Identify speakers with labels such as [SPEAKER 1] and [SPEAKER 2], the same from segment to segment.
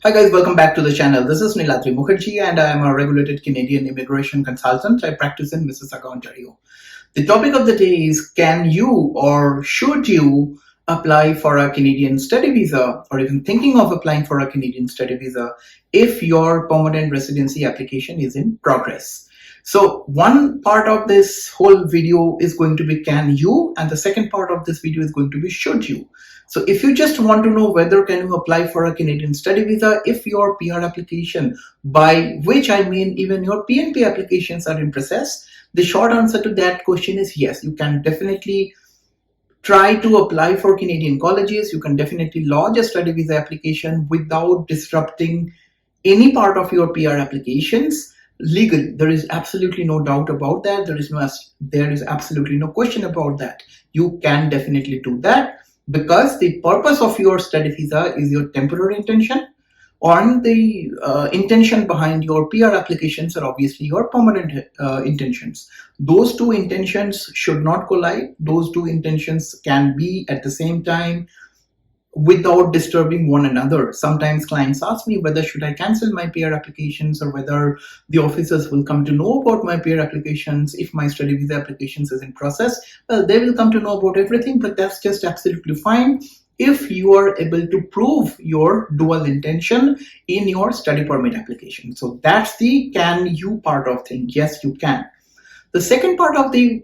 [SPEAKER 1] Hi guys, welcome back to the channel. This is Niladri Mukherjee and I am a regulated Canadian immigration consultant. I practice in Mississauga, Ontario. The topic of the day is, can you or should you apply for a Canadian study visa, or even thinking of applying for a Canadian study visa if your permanent residency application is in progress? So one part of this whole video is going to be can you, and the second part of this video is going to be should you. So if you just want to know whether can you apply for a Canadian study visa if your PR application, by which I mean even your PNP applications, are in process, the short answer to that question is yes, you can definitely try to apply for Canadian colleges. You can definitely lodge a study visa application without disrupting any part of your PR applications legally. There is absolutely no doubt about that. There is absolutely no question about that. You can definitely do that because the purpose of your study visa is your temporary intention, and the intention behind your PR applications are obviously your permanent intentions. Those two intentions should not collide. Those two intentions can be at the same time without disturbing one another. Sometimes clients ask me whether should I cancel my PR applications or whether the officers will come to know about my PR applications if my study visa applications is in process. Well, they will come to know about everything, but that's just absolutely fine if you are able to prove your dual intention in your study permit application. So that's the can you part of thing. Yes, you can. The second part of the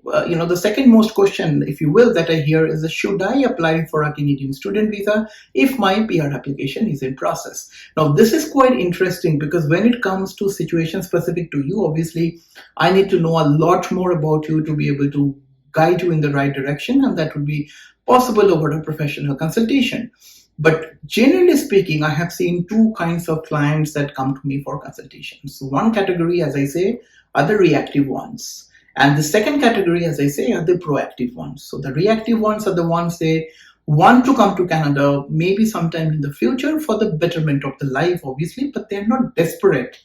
[SPEAKER 1] second most question, if you will, that I hear is, should I apply for a Canadian student visa if my PR application is in process? Now, this is quite interesting because when it comes to situation specific to you, obviously, I need to know a lot more about you to be able to guide you in the right direction, and that would be possible over a professional consultation. But generally speaking, I have seen two kinds of clients that come to me for consultations. So one category, as I say, are the reactive ones. And the second category, as I say, are the proactive ones. So the reactive ones are the ones they want to come to Canada, maybe sometime in the future for the betterment of the life, obviously, but they're not desperate.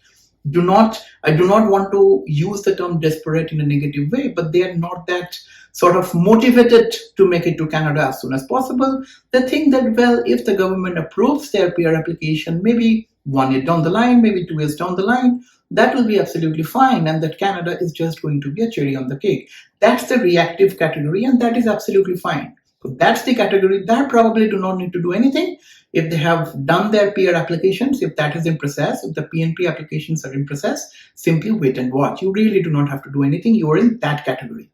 [SPEAKER 1] I do not want to use the term desperate in a negative way, but they are not that sort of motivated to make it to Canada as soon as possible. They think that, well, if the government approves their PR application, maybe 1 year down the line, maybe 2 years down the line, that will be absolutely fine, and that Canada is just going to be a cherry on the cake. That's the reactive category, and that is absolutely fine. So that's the category that probably do not need to do anything. If they have done their PR applications, if that is in process, if the PNP applications are in process, simply wait and watch. You really do not have to do anything. You are in that category.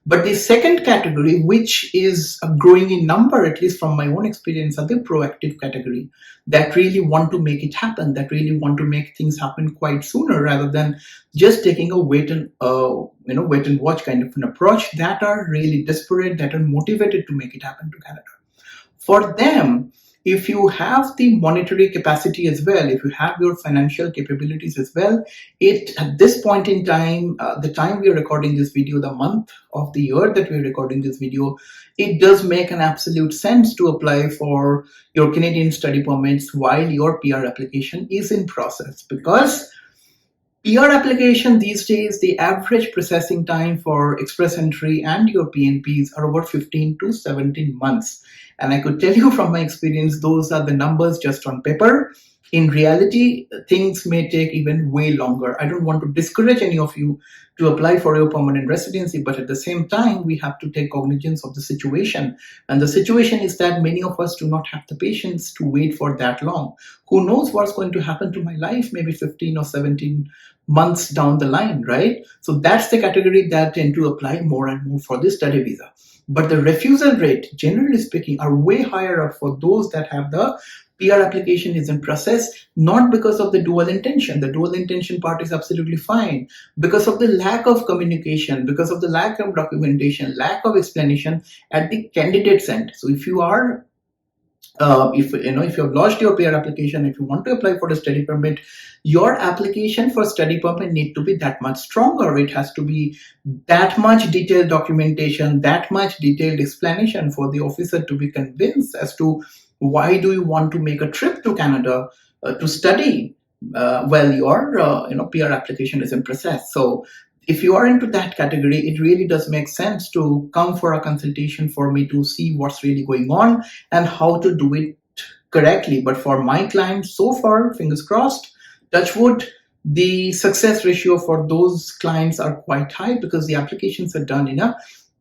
[SPEAKER 1] But the second category, which is growing in number, at least from my own experience, are the proactive category that really want to make it happen, that really want to make things happen quite sooner rather than just taking a wait and watch kind of an approach, that are really desperate, that are motivated to make it happen to Canada. For them, if you have the monetary capacity as well, if you have your financial capabilities as well, at this point in time, the time we are recording this video, the month of the year that we are recording this video, it does make an absolute sense to apply for your Canadian study permits while your PR application is in process, because PR application these days, the average processing time for express entry and your PNPs are about 15 to 17 months. And I could tell you from my experience, those are the numbers just on paper. In reality, things may take even way longer. I don't want to discourage any of you to apply for your permanent residency, but at the same time, we have to take cognizance of the situation. And the situation is that many of us do not have the patience to wait for that long. Who knows what's going to happen to my life, maybe 15 or 17 months down the line, right? So that's the category that tend to apply more and more for the study visa. But the refusal rate, generally speaking, are way higher for those that have the PR application is in process, not because of the dual intention. The dual intention part is absolutely fine. Because of the lack of communication, because of the lack of documentation, lack of explanation at the candidate's end. So if you are if you have lodged your PR application, if you want to apply for a study permit, your application for study permit need to be that much stronger. It has to be that much detailed documentation, that much detailed explanation for the officer to be convinced as to why do you want to make a trip to Canada to study while your PR application is in process. So if you are into that category, it really does make sense to come for a consultation for me to see what's really going on and how to do it correctly. But for my clients so far, fingers crossed, touch wood, the success ratio for those clients are quite high because the applications are done in a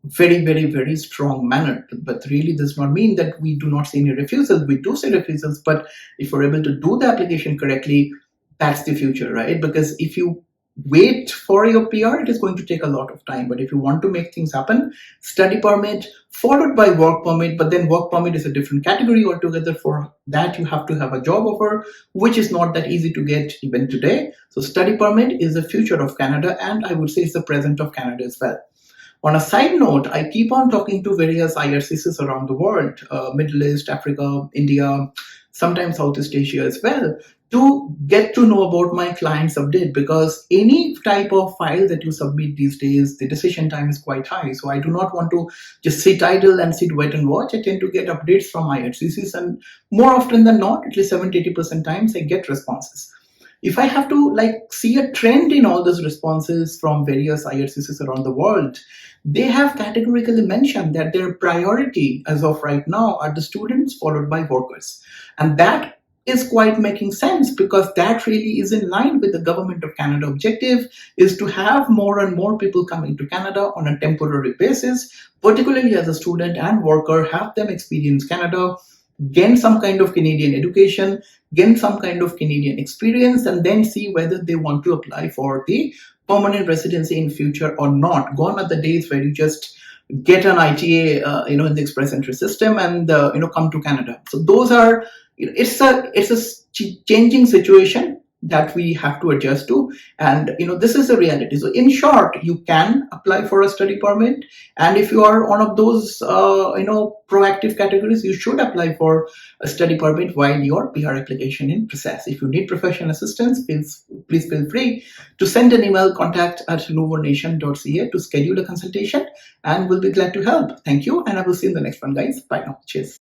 [SPEAKER 1] very, very, very strong manner. But really does not mean that we do not see any refusals. We do see refusals, but if we're able to do the application correctly, that's the future, right? Because if you wait for your PR, it is going to take a lot of time. But if you want to make things happen, study permit followed by work permit, but then work permit is a different category altogether. For that, you have to have a job offer, which is not that easy to get even today. So study permit is the future of Canada, and I would say it's the present of Canada as well. On a side note, I keep on talking to various IRCCs around the world, Middle East, Africa, India, sometimes Southeast Asia as well, to get to know about my client's update, because any type of file that you submit these days, the decision time is quite high. So I do not want to just sit idle and sit, wait and watch. I tend to get updates from IRCCs, and more often than not, at least 70-80% times, I get responses. If I have to see a trend in all those responses from various IRCCs around the world, they have categorically mentioned that their priority as of right now are the students followed by workers. And that is quite making sense, because that really is in line with the Government of Canada objective, is to have more and more people coming to Canada on a temporary basis, particularly as a student and worker, have them experience Canada, gain some kind of Canadian education, gain some kind of Canadian experience, and then see whether they want to apply for the permanent residency in future or not. Gone are the days where you just get an ITA, in the express entry system and come to Canada. So those are, it's a changing situation that we have to adjust to, and this is the reality. So in short, you can apply for a study permit, and if you are one of those proactive categories, you should apply for a study permit while your PR application in process. If you need professional assistance, please feel free to send an email, contact@nuvonation.ca, to schedule a consultation, and we'll be glad to help. Thank you, and I will see you in the next one, guys. Bye now. Cheers.